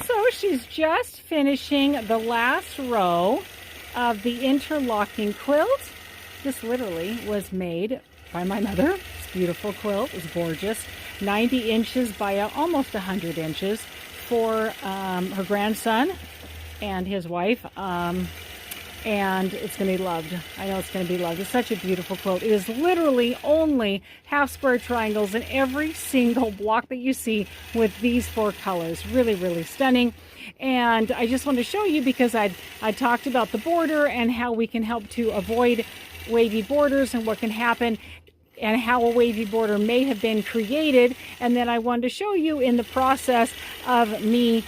So she's just finishing the last row of the interlocking quilt. This literally was made by my mother. It's a beautiful quilt. It's gorgeous. 90 inches by almost 100 inches for her grandson and his wife. And it's going to be loved. I know it's going to be loved. It's such a beautiful quilt. It is literally only half square triangles in every single block that you see with these 4 colors. Really, really stunning. And I just want to show you because I talked about the border and how we can help to avoid wavy borders and what can happen and how a wavy border may have been created. And then I wanted to show you in the process of me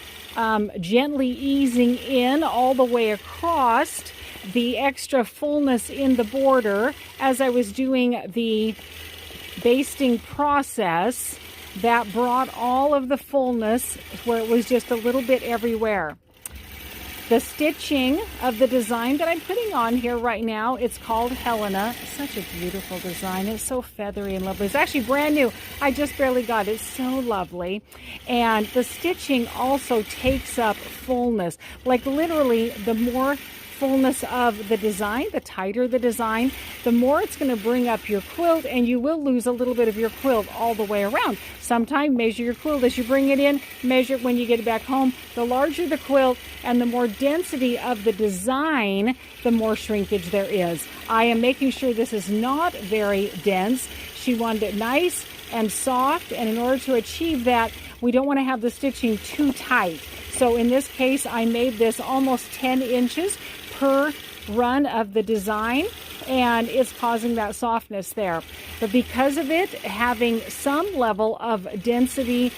gently easing in all the way across the extra fullness in the border as I was doing the basting process that brought all of the fullness where it was just a little bit everywhere. The stitching of the design that I'm putting on here right now, it's called Helena. Such a beautiful design. It's so feathery and lovely. It's actually brand new. I just barely got it. It's so lovely. And the stitching also takes up fullness. Like literally, the more fullness of the design, the tighter the design, the more it's going to bring up your quilt, and you will lose a little bit of your quilt all the way around. Sometimes measure your quilt as you bring it in, measure it when you get it back home. The larger the quilt and the more density of the design, the more shrinkage there is. I am making sure this is not very dense. She wanted it nice and soft, and in order to achieve that, we don't want to have the stitching too tight. So in this case, I made this almost 10 inches per run of the design, and it's causing that softness there. But because of it having some level of density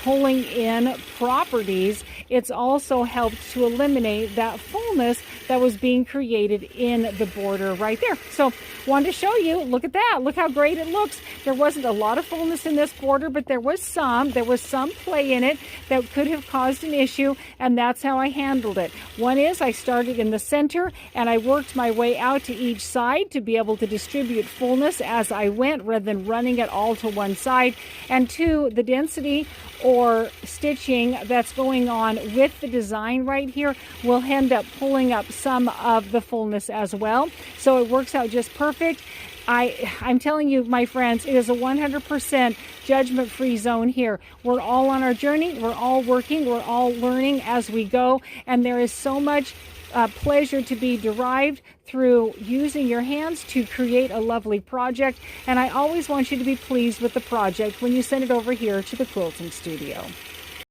pulling in properties, it's also helped to eliminate that fullness that was being created in the border right there. So wanted to show you, look at that. Look how great it looks. There wasn't a lot of fullness in this border, but there was some play in it that could have caused an issue, and that's how I handled it. One is I started in the center and I worked my way out to each side to be able to distribute fullness as I went rather than running it all to one side. And 2, the density or stitching that's going on with the design right here will end up pulling up some of the fullness as well. So it works out just perfect. I'm telling you, my friends, it is a 100% judgment-free zone here. We're all on our journey. We're all working. We're all learning as we go. And there is so much pleasure to be derived through using your hands to create a lovely project. And I always want you to be pleased with the project when you send it over here to the quilting studio.